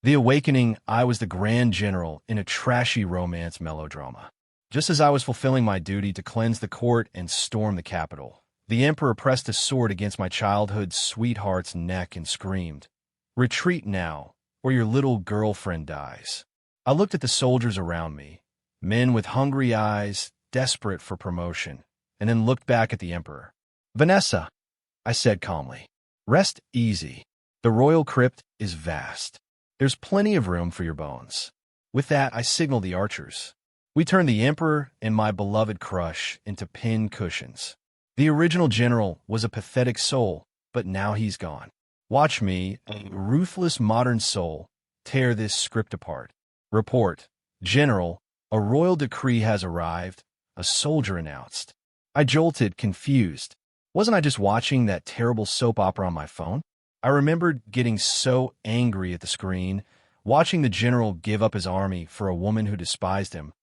The Awakening, I was the Grand General in a trashy romance melodrama. Just as I was fulfilling my duty to cleanse the court and storm the capital, the Emperor pressed a sword against my childhood sweetheart's neck and screamed, "Retreat now, or your little girlfriend dies." I looked at the soldiers around me, men with hungry eyes, desperate for promotion, and then looked back at the Emperor. "Vanessa," I said calmly, "rest easy. The royal crypt is vast. There's plenty of room for your bones." With that, I signaled the archers. We turned the Emperor and my beloved crush into pin cushions. The original general was a pathetic soul, but now he's gone. Watch me, a ruthless modern soul, tear this script apart. "Report. General, a royal decree has arrived," a soldier announced. I jolted, confused. Wasn't I just watching that terrible soap opera on my phone? I remembered getting so angry at the screen, watching the general give up his army for a woman who despised him,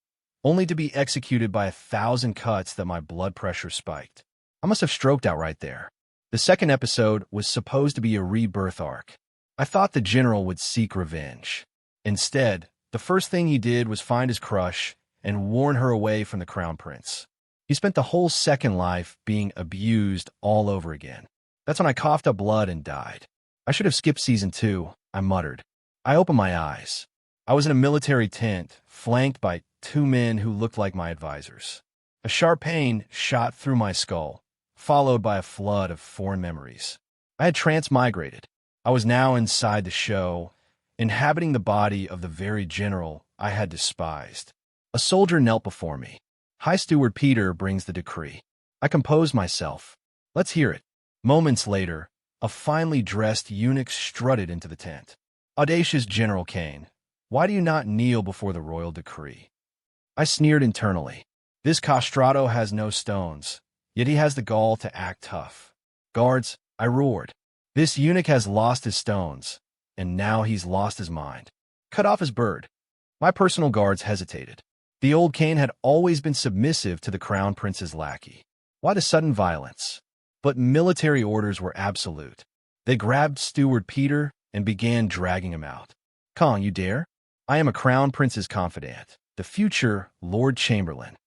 only to be executed by 1,000 cuts that my blood pressure spiked. I must have stroked out right there. The second episode was supposed to be a rebirth arc. I thought the general would seek revenge. Instead, the first thing he did was find his crush and warn her away from the crown prince. He spent the whole second life being abused all over again. That's when I coughed up blood and died. I should have skipped season 2, I muttered. I opened my eyes. I was in a military tent, flanked by 2 men who looked like my advisors. A sharp pain shot through my skull, followed by a flood of foreign memories. I had transmigrated. I was now inside the show, inhabiting the body of the very general I had despised. A soldier knelt before me. "High Steward Peter brings the decree." I composed myself. "Let's hear it." Moments later, a finely dressed eunuch strutted into the tent. "Audacious General Kane, why do you not kneel before the royal decree?" I sneered internally. This castrato has no stones, yet he has the gall to act tough. "Guards," I roared. "This eunuch has lost his stones, and now he's lost his mind. Cut off his bird." My personal guards hesitated. The old Kane had always been submissive to the crown prince's lackey. Why the sudden violence? But military orders were absolute. They grabbed Steward Peter and began dragging him out. "Kong, you dare? I am a crown prince's confidant, the future Lord Chamberlain."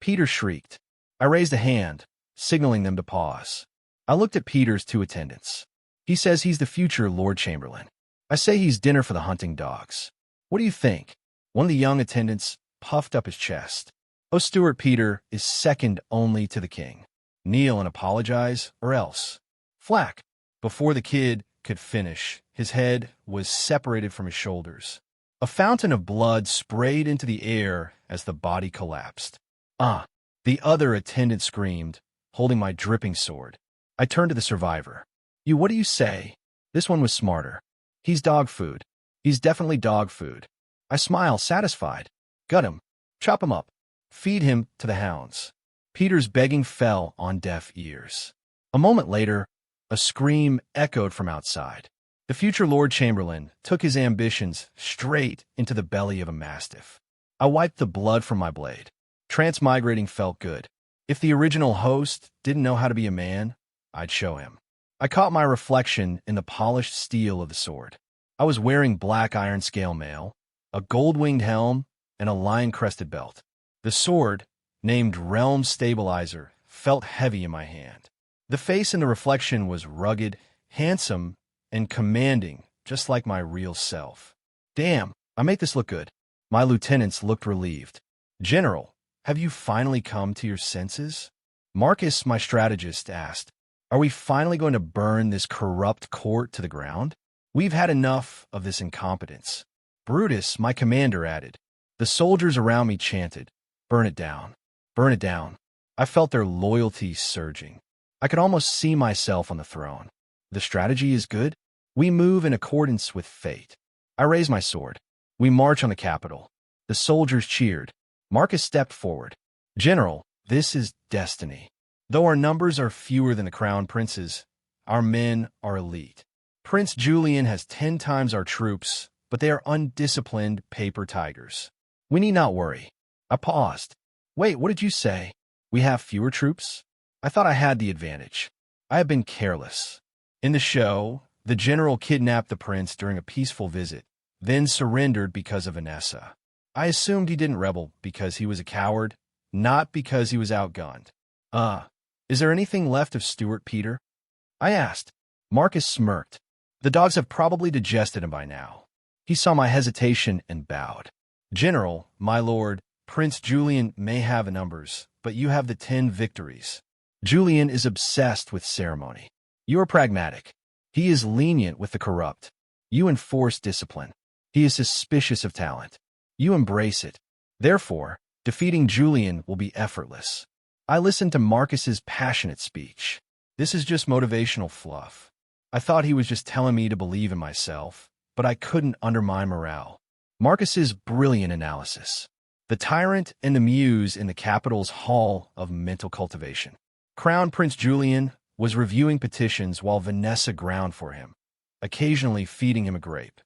Peter shrieked. I raised a hand, signaling them to pause. I looked at Peter's 2 attendants. "He says he's the future Lord Chamberlain. I say he's dinner for the hunting dogs. What do you think?" One of the young attendants puffed up his chest. "Oh, Steward Peter is second only to the king. Kneel and apologize, or else." Flack! Before the kid could finish, his head was separated from his shoulders. A fountain of blood sprayed into the air as the body collapsed. "Ah!" The other attendant screamed, holding my dripping sword. I turned to the survivor. What do you say?" This one was smarter. "He's dog food. He's definitely dog food." I smiled, satisfied. "Gut him. Chop him up. Feed him to the hounds." Peter's begging fell on deaf ears. A moment later, a scream echoed from outside. The future Lord Chamberlain took his ambitions straight into the belly of a mastiff. I wiped the blood from my blade. Transmigrating felt good. If the original host didn't know how to be a man, I'd show him. I caught my reflection in the polished steel of the sword. I was wearing black iron scale mail, a gold-winged helm, and a lion-crested belt. The sword, named Realm Stabilizer, felt heavy in my hand. The face in the reflection was rugged, handsome, and commanding, just like my real self. "Damn, I make this look good." My lieutenants looked relieved. "General, have you finally come to your senses?" Marcus, my strategist, asked. "Are we finally going to burn this corrupt court to the ground? We've had enough of this incompetence." Brutus, my commander, added. The soldiers around me chanted, "Burn it down. Burn it down." I felt their loyalty surging. I could almost see myself on the throne. The strategy is good. We move in accordance with fate. I raise my sword. We march on the capital. The soldiers cheered. Marcus stepped forward. "General, this is destiny. Though our numbers are fewer than the crown princes, our men are elite. Prince Julian has 10 times our troops, but they are undisciplined paper tigers. We need not worry." I paused. "Wait, what did you say? We have fewer troops?" I thought I had the advantage. I have been careless. In the show, the general kidnapped the prince during a peaceful visit, then surrendered because of Vanessa. I assumed he didn't rebel because he was a coward, not because he was outgunned. Is there anything left of Stuart Peter? I asked. Marcus smirked. The dogs have probably digested him by now. He saw my hesitation and bowed. General, my lord, Prince Julian may have numbers, but you have the 10 victories. Julian is obsessed with ceremony. You are pragmatic. He is lenient with the corrupt. You enforce discipline. He is suspicious of talent. You embrace it. Therefore, defeating Julian will be effortless. I listened to Marcus's passionate speech. This is just motivational fluff. I thought he was just telling me to believe in myself, but I couldn't undermine morale. Marcus's brilliant analysis. The tyrant and the muse in the capital's hall of mental cultivation. Crown Prince Julian was reviewing petitions while Vanessa ground for him, occasionally feeding him a grape.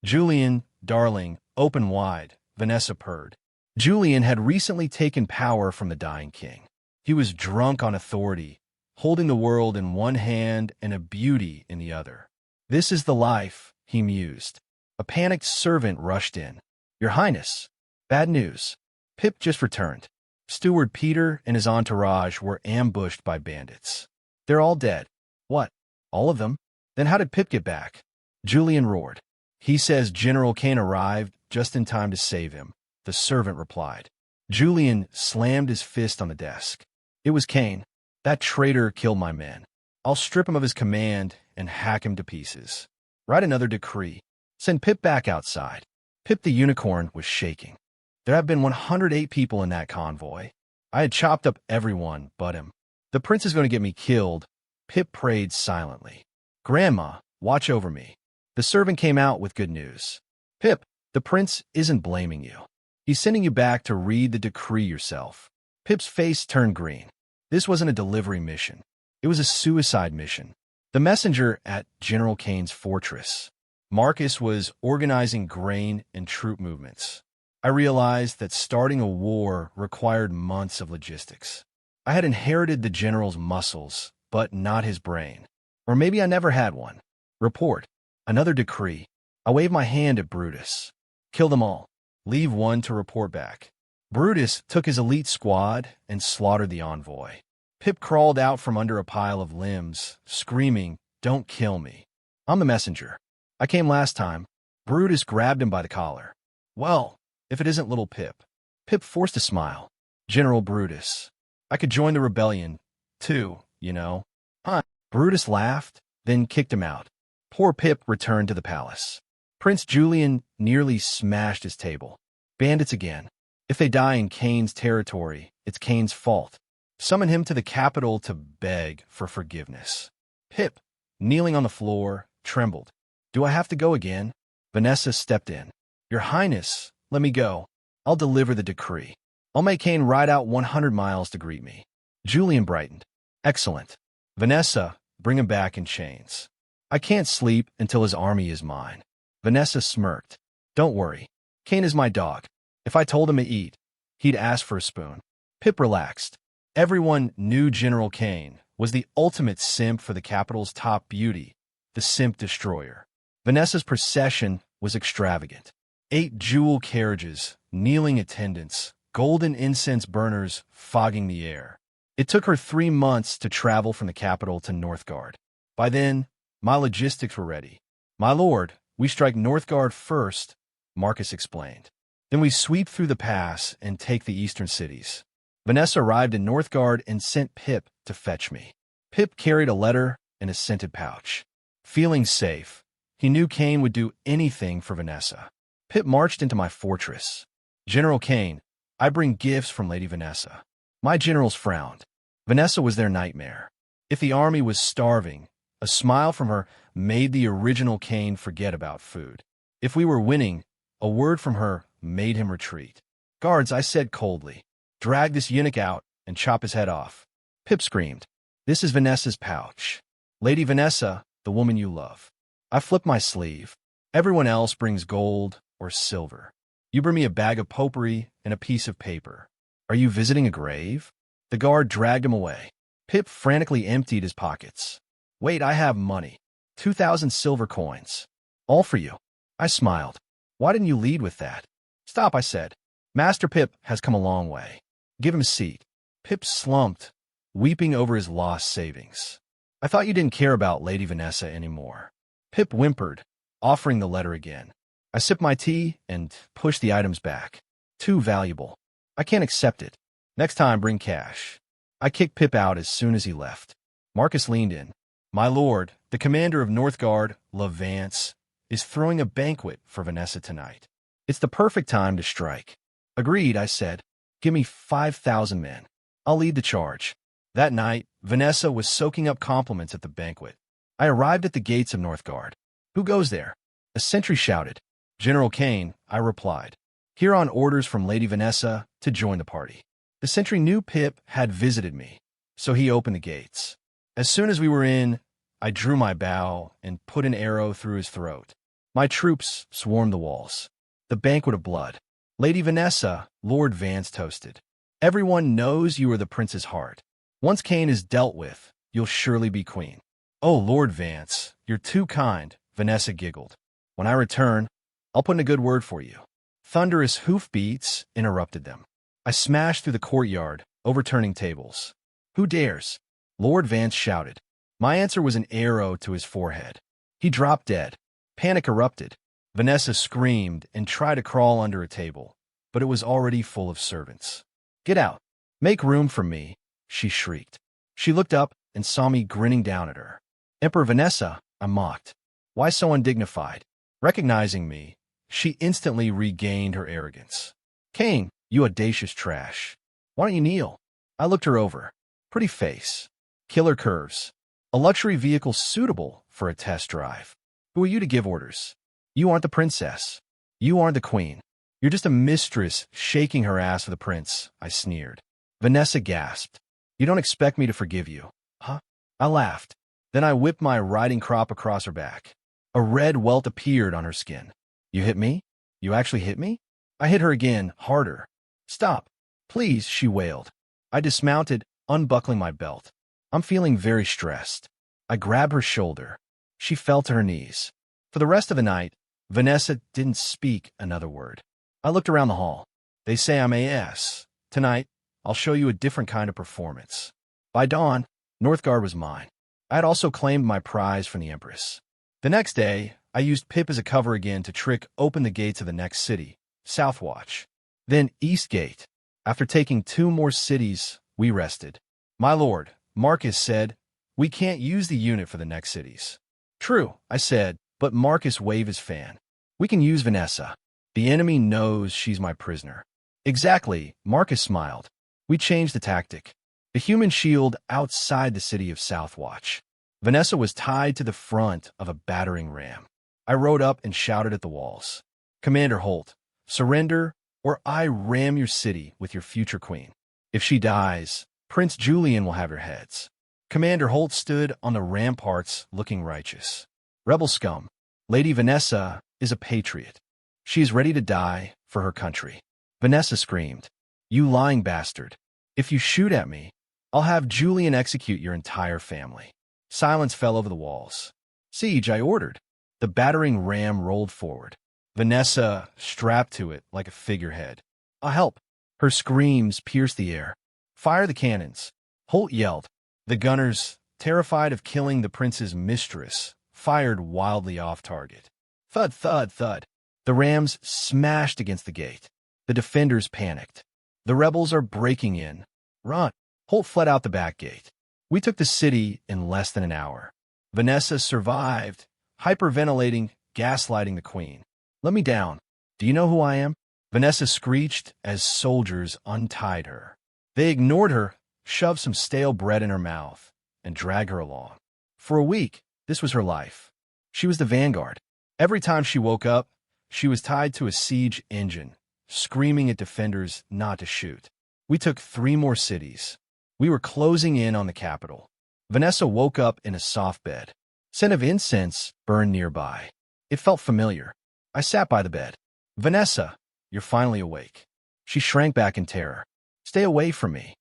Julian, darling, open wide, Vanessa purred. Julian had recently taken power from the dying king. He was drunk on authority, holding the world in one hand and a beauty in the other. This is the life, he mused. A panicked servant rushed in. Your Highness, bad news. Pip just returned. Steward Peter and his entourage were ambushed by bandits. They're all dead. What? All of them? Then how did Pip get back? Julian roared. He says General Kane arrived just in time to save him, the servant replied. Julian slammed his fist on the desk. It was Kane. That traitor killed my men. I'll strip him of his command and hack him to pieces. Write another decree. Send Pip back outside. Pip the unicorn was shaking. There have been 108 people in that convoy. I had chopped up everyone but him. The prince is going to get me killed. Pip prayed silently. Grandma, watch over me. The servant came out with good news. Pip, the prince isn't blaming you. He's sending you back to read the decree yourself. Pip's face turned green. This wasn't a delivery mission. It was a suicide mission. The messenger at General Kane's fortress. Marcus was organizing grain and troop movements. I realized that starting a war required months of logistics. I had inherited the general's muscles, but not his brain. Or maybe I never had one. Report. Another decree. I waved my hand at Brutus. Kill them all. Leave one to report back. Brutus took his elite squad and slaughtered the envoy. Pip crawled out from under a pile of limbs, screaming, "Don't kill me. I'm the messenger. I came last time." Brutus grabbed him by the collar. Well, if it isn't little Pip. Pip forced a smile. General Brutus. I could join the rebellion, too, you know. Huh? Brutus laughed, then kicked him out. Poor Pip returned to the palace. Prince Julian nearly smashed his table. Bandits again. If they die in Kane's territory, it's Kane's fault. Summon him to the capital to beg for forgiveness. Pip, kneeling on the floor, trembled. Do I have to go again? Vanessa stepped in. Your Highness, let me go. I'll deliver the decree. I'll make Kane ride out 100 miles to greet me. Julian brightened. Excellent. Vanessa, bring him back in chains. I can't sleep until his army is mine. Vanessa smirked. Don't worry. Kane is my dog. If I told him to eat, he'd ask for a spoon. Pip relaxed. Everyone knew General Kane was the ultimate simp for the capital's top beauty, the simp destroyer. Vanessa's procession was extravagant. 8 jewel carriages, kneeling attendants, golden incense burners fogging the air. It took her 3 months to travel from the capital to Northgard. By then, my logistics were ready. My lord, we strike Northgard first, Marcus explained. Then we sweep through the pass and take the eastern cities. Vanessa arrived in Northgard and sent Pip to fetch me. Pip carried a letter in a scented pouch. Feeling safe, he knew Kane would do anything for Vanessa. Pip marched into my fortress. General Kane, I bring gifts from Lady Vanessa. My generals frowned. Vanessa was their nightmare. If the army was starving, a smile from her made the original Kane forget about food. If we were winning, a word from her made him retreat. Guards, I said coldly, drag this eunuch out and chop his head off. Pip screamed. This is Vanessa's pouch. Lady Vanessa, the woman you love. I flip my sleeve. Everyone else brings gold or silver. You bring me a bag of potpourri and a piece of paper. Are you visiting a grave? The guard dragged him away. Pip frantically emptied his pockets. Wait, I have money. 2,000 silver coins. All for you. I smiled. Why didn't you lead with that? Stop, I said. Master Pip has come a long way. Give him a seat. Pip slumped, weeping over his lost savings. I thought you didn't care about Lady Vanessa anymore. Pip whimpered, offering the letter again. I sipped my tea and pushed the items back. Too valuable. I can't accept it. Next time, bring cash. I kicked Pip out as soon as he left. Marcus leaned in. My lord, the commander of Northguard, Vance, is throwing a banquet for Vanessa tonight. It's the perfect time to strike. Agreed, I said. Give me 5,000 men. I'll lead the charge. That night, Vanessa was soaking up compliments at the banquet. I arrived at the gates of Northguard. Who goes there? A sentry shouted. General Kane, I replied. Here on orders from Lady Vanessa to join the party. The sentry knew Pip had visited me, so he opened the gates. As soon as we were in, I drew my bow and put an arrow through his throat. My troops swarmed the walls. The banquet of blood. Lady Vanessa, Lord Vance toasted. Everyone knows you are the prince's heart. Once Kane is dealt with, you'll surely be queen. Oh, Lord Vance, you're too kind, Vanessa giggled. When I return, I'll put in a good word for you. Thunderous hoofbeats interrupted them. I smashed through the courtyard, overturning tables. Who dares? Lord Vance shouted. My answer was an arrow to his forehead. He dropped dead. Panic erupted. Vanessa screamed and tried to crawl under a table, but it was already full of servants. Get out. Make room for me, she shrieked. She looked up and saw me grinning down at her. Emperor Vanessa, I mocked. Why so undignified? Recognizing me, she instantly regained her arrogance. Kane, you audacious trash. Why don't you kneel? I looked her over. Pretty face. Killer curves. A luxury vehicle suitable for a test drive. Who are you to give orders? You aren't the princess. You aren't the queen. You're just a mistress shaking her ass for the prince, I sneered. Vanessa gasped. You don't expect me to forgive you, huh? I laughed. Then I whipped my riding crop across her back. A red welt appeared on her skin. You hit me? You actually hit me? I hit her again, harder. Stop. Please, she wailed. I dismounted, unbuckling my belt. I'm feeling very stressed. I grabbed her shoulder. She fell to her knees. For the rest of the night, Vanessa didn't speak another word. I looked around the hall. They say I'm AS. Tonight, I'll show you a different kind of performance. By dawn, Northguard was mine. I had also claimed my prize from the Empress. The next day, I used Pip as a cover again to trick open the gates of the next city, Southwatch. Then Eastgate. After taking 2 more cities, we rested. My lord, Marcus said, we can't use the unit for the next cities. True, I said, but Marcus waved his fan. We can use Vanessa. The enemy knows she's my prisoner. Exactly, Marcus smiled. We changed the tactic. The human shield outside the city of Southwatch. Vanessa was tied to the front of a battering ram. I rode up and shouted at the walls. Commander Holt, surrender or I ram your city with your future queen. If she dies, Prince Julian will have your heads. Commander Holt stood on the ramparts looking righteous. Rebel scum, Lady Vanessa is a patriot. She is ready to die for her country. Vanessa screamed, You lying bastard. If you shoot at me, I'll have Julian execute your entire family. Silence fell over the walls. Siege, I ordered. The battering ram rolled forward. Vanessa strapped to it like a figurehead. I'll help. Her screams pierced the air. Fire the cannons. Holt yelled. The gunners, terrified of killing the prince's mistress, fired wildly off target. Thud, thud, thud. The rams smashed against the gate. The defenders panicked. The rebels are breaking in. Run. Holt fled out the back gate. We took the city in less than an hour. Vanessa survived, hyperventilating, gaslighting the queen. Let me down. Do you know who I am? Vanessa screeched as soldiers untied her. They ignored her, shoved some stale bread in her mouth, and dragged her along. For a week, this was her life. She was the vanguard. Every time she woke up, she was tied to a siege engine, screaming at defenders not to shoot. We took 3 more cities. We were closing in on the capital. Vanessa woke up in a soft bed. Scent of incense burned nearby. It felt familiar. I sat by the bed. Vanessa, you're finally awake. She shrank back in terror. Stay away from me.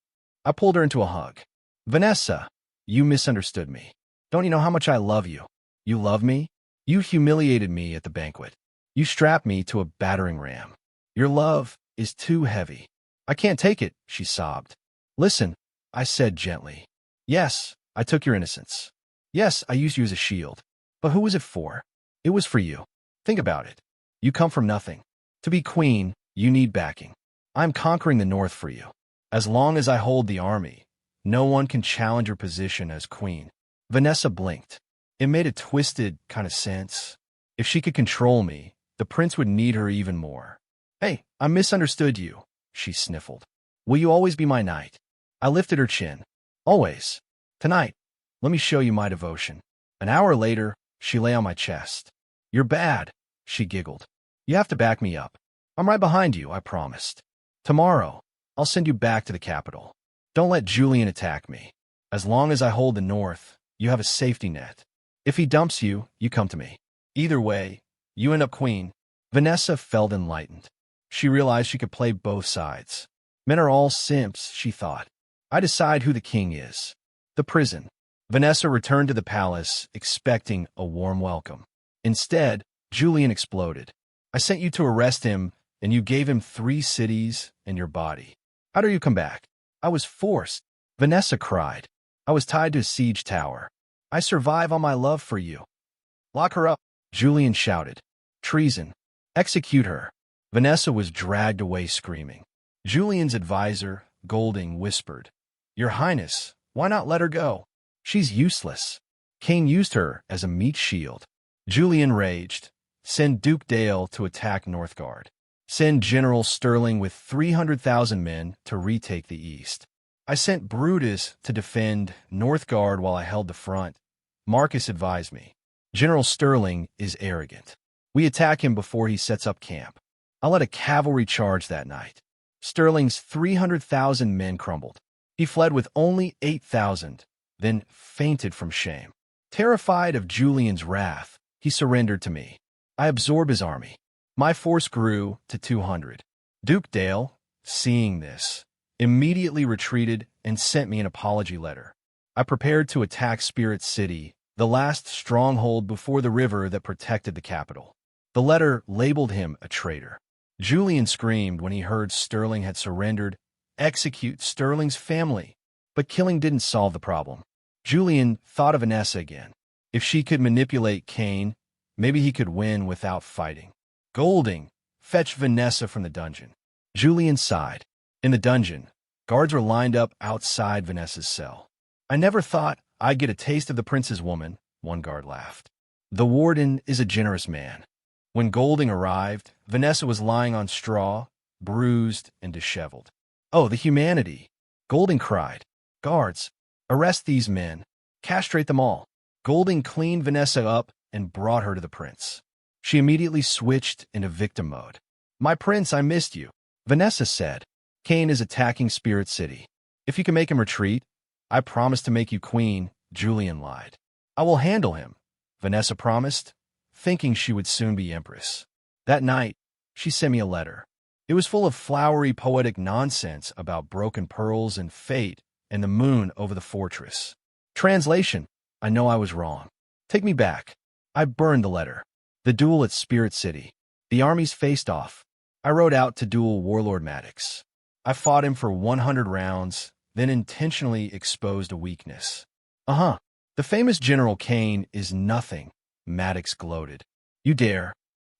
I pulled her into a hug. Vanessa, you misunderstood me. Don't you know how much I love you? You love me? You humiliated me at the banquet. You strap me to a battering ram. Your love is too heavy. I can't take it, she sobbed. Listen, I said gently. Yes, I took your innocence. Yes, I used you as a shield. But who was it for? It was for you. Think about it. You come from nothing. To be queen, you need backing. I'm conquering the north for you. As long as I hold the army, no one can challenge your position as queen. Vanessa blinked. It made a twisted kind of sense. If she could control me, the prince would need her even more. Hey, I misunderstood you, she sniffled. Will you always be my knight? I lifted her chin. Always. Tonight, let me show you my devotion. An hour later, she lay on my chest. You're bad, she giggled. You have to back me up. I'm right behind you, I promised. Tomorrow, I'll send you back to the capital. Don't let Julian attack me. As long as I hold the north, you have a safety net. If he dumps you, you come to me. Either way, you end up queen. Vanessa felt enlightened. She realized she could play both sides. Men are all simps, she thought. I decide who the king is. The prison. Vanessa returned to the palace, expecting a warm welcome. Instead, Julian exploded. I sent you to arrest him, and you gave him 3 cities and your body. How do you come back? I was forced. Vanessa cried. I was tied to a siege tower. I survive on my love for you. Lock her up, Julian shouted. Treason. Execute her. Vanessa was dragged away screaming. Julian's advisor, Golding, whispered, Your Highness, why not let her go? She's useless. Cain used her as a meat shield. Julian raged. Send Duke Dale to attack Northgard. Send General Sterling with 300,000 men to retake the east. I sent Brutus to defend Northgard while I held the front. Marcus advised me. General Sterling is arrogant. We attack him before he sets up camp. I led a cavalry charge that night. Sterling's 300,000 men crumbled. He fled with only 8,000, then fainted from shame. Terrified of Julian's wrath, he surrendered to me. I absorbed his army. My force grew to 200. Duke Dale, seeing this, immediately retreated and sent me an apology letter. I prepared to attack Spirit City, the last stronghold before the river that protected the capital. The letter labeled him a traitor. Julian screamed when he heard Sterling had surrendered. Execute Sterling's family. But killing didn't solve the problem. Julian thought of Vanessa again. If she could manipulate Cain, maybe he could win without fighting. Golding, fetch Vanessa from the dungeon. Julian sighed. In the dungeon, guards were lined up outside Vanessa's cell. I never thought I'd get a taste of the prince's woman, one guard laughed. The warden is a generous man. When Golding arrived, Vanessa was lying on straw, bruised and disheveled. Oh, the humanity! Golding cried. Guards, arrest these men. Castrate them all. Golding cleaned Vanessa up and brought her to the prince. She immediately switched into victim mode. My prince, I missed you, Vanessa said. Cain is attacking Spirit City. If you can make him retreat, I promise to make you queen, Julian lied. I will handle him, Vanessa promised, thinking she would soon be empress. That night, she sent me a letter. It was full of flowery, poetic nonsense about broken pearls and fate and the moon over the fortress. Translation: I know I was wrong. Take me back. I burned the letter. The duel at Spirit City. The armies faced off. I rode out to duel Warlord Maddox. I fought him for 100 rounds, then intentionally exposed a weakness. The famous General Cain is nothing, Maddox gloated. You dare?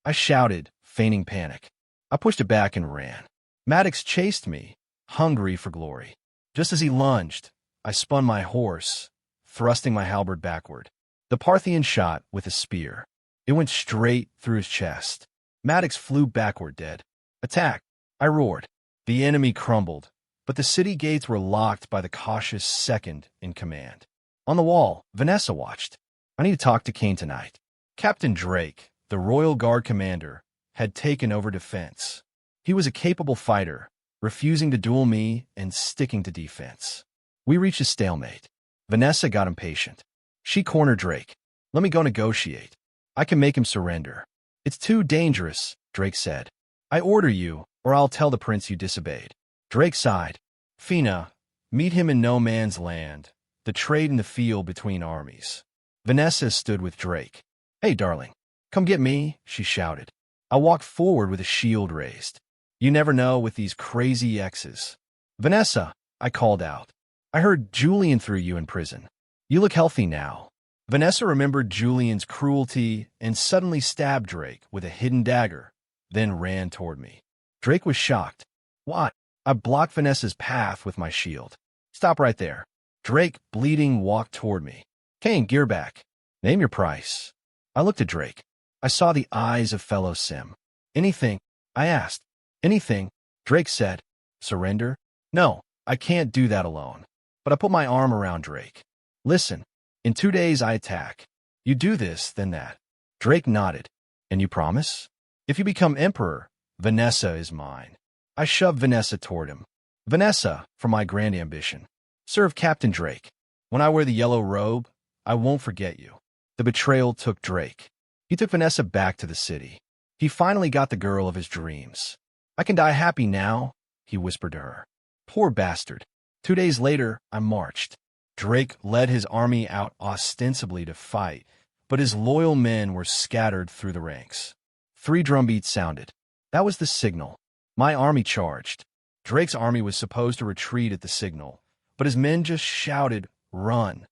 I shouted, feigning panic. I pushed it back and ran. Maddox chased me, hungry for glory. Just as he lunged, I spun my horse, thrusting my halberd backward. The Parthian shot with a spear. It went straight through his chest. Maddox flew backward dead. Attack! I roared. The enemy crumbled, but the city gates were locked by the cautious second in command. On the wall, Vanessa watched. I need to talk to Cain tonight. Captain Drake, the Royal Guard commander, had taken over defense. He was a capable fighter, refusing to duel me and sticking to defense. We reached a stalemate. Vanessa got impatient. She cornered Drake. Let me go negotiate. I can make him surrender. It's too dangerous, Drake said. I order you, or I'll tell the prince you disobeyed. Drake sighed. Fina, meet him in no man's land, the trade in the field between armies. Vanessa stood with Drake. Hey, darling, come get me, she shouted. I walked forward with a shield raised. You never know with these crazy exes. Vanessa, I called out. I heard Julian threw you in prison. You look healthy now. Vanessa remembered Julian's cruelty and suddenly stabbed Drake with a hidden dagger, then ran toward me. Drake was shocked. What? I blocked Vanessa's path with my shield. Stop right there. Drake, bleeding, walked toward me. Kane, gear back. Name your price. I looked at Drake. I saw the eyes of fellow Sim. Anything? I asked. Anything? Drake said. Surrender? No, I can't do that alone. But I put my arm around Drake. Listen, in 2 days I attack. You do this, then that. Drake nodded. And you promise? If you become emperor, Vanessa is mine. I shoved Vanessa toward him. Vanessa, for my grand ambition. Serve Captain Drake. When I wear the yellow robe, I won't forget you. The betrayal took Drake. He took Vanessa back to the city. He finally got the girl of his dreams. I can die happy now, he whispered to her. Poor bastard. 2 days later, I marched. Drake led his army out ostensibly to fight, but his loyal men were scattered through the ranks. 3 drumbeats sounded. That was the signal. My army charged. Drake's army was supposed to retreat at the signal, but his men just shouted, "Run."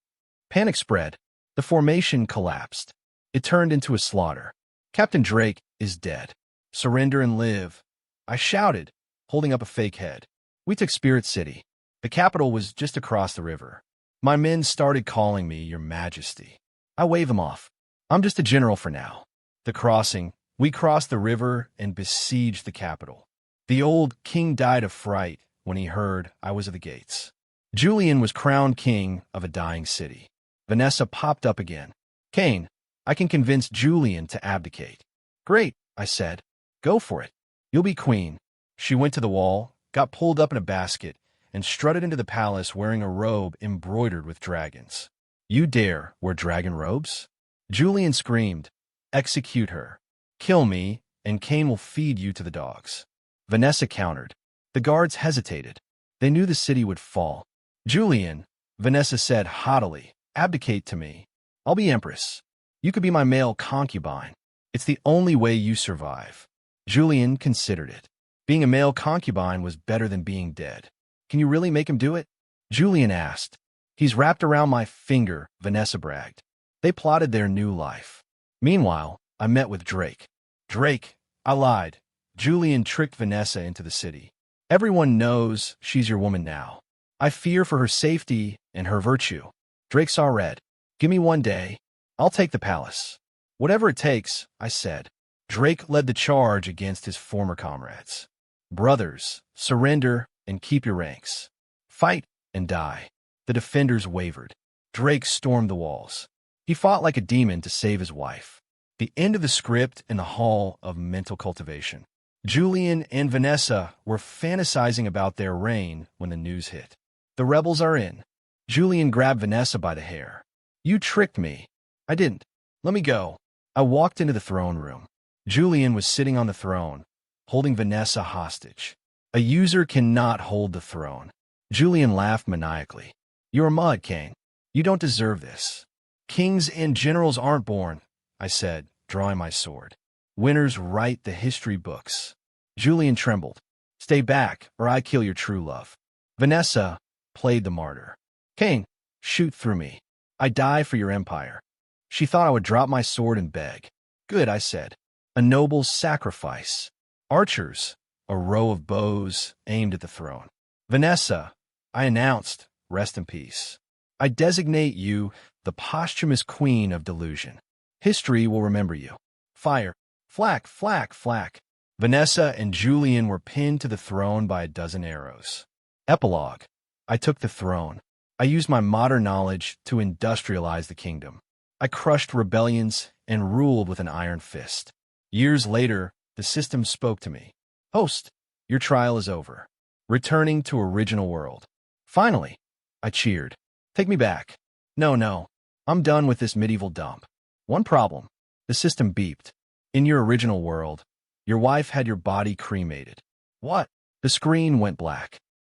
Panic spread. The formation collapsed. It turned into a slaughter. Captain Drake is dead. Surrender and live. I shouted, holding up a fake head. We took Spirit City. The capital was just across the river. My men started calling me Your Majesty. I waved them off. I'm just a general for now. The crossing. We crossed the river and besieged the capital. The old king died of fright when he heard I was at the gates. Julian was crowned king of a dying city. Vanessa popped up again. Kane, I can convince Julian to abdicate. Great, I said. Go for it. You'll be queen. She went to the wall, got pulled up in a basket, and strutted into the palace wearing a robe embroidered with dragons. You dare wear dragon robes? Julian screamed. Execute her. Kill me, and Kane will feed you to the dogs. Vanessa countered. The guards hesitated. They knew the city would fall. Julian, Vanessa said haughtily, abdicate to me. I'll be empress. You could be my male concubine. It's the only way you survive. Julian considered it. Being a male concubine was better than being dead. Can you really make him do it? Julian asked. He's wrapped around my finger, Vanessa bragged. They plotted their new life. Meanwhile, I met with Drake. Drake, I lied. Julian tricked Vanessa into the city. Everyone knows she's your woman now. I fear for her safety and her virtue. Drake saw red. Give me 1 day. I'll take the palace. Whatever it takes, I said. Drake led the charge against his former comrades. Brothers, surrender and keep your ranks. Fight and die. The defenders wavered. Drake stormed the walls. He fought like a demon to save his wife. The end of the script in the hall of mental cultivation. Julian and Vanessa were fantasizing about their reign when the news hit. The rebels are in. Julian grabbed Vanessa by the hair. You tricked me. I didn't. Let me go. I walked into the throne room. Julian was sitting on the throne, holding Vanessa hostage. A user cannot hold the throne. Julian laughed maniacally. You're a mud, Kane. You don't deserve this. Kings and generals aren't born, I said, drawing my sword. Winners write the history books. Julian trembled. Stay back, or I kill your true love. Vanessa played the martyr. Kane, shoot through me. I die for your empire. She thought I would drop my sword and beg. Good, I said. A noble sacrifice. Archers, a row of bows aimed at the throne. Vanessa, I announced, rest in peace. I designate you the posthumous queen of delusion. History will remember you. Fire. Flack, flack, flack. Vanessa and Julian were pinned to the throne by a dozen arrows. Epilogue. I took the throne. I used my modern knowledge to industrialize the kingdom. I crushed rebellions and ruled with an iron fist. Years later, the system spoke to me. Host, your trial is over. Returning to original world. Finally, I cheered. Take me back. No, I'm done with this medieval dump. One problem. The system beeped. In your original world, your wife had your body cremated. What? The screen went black.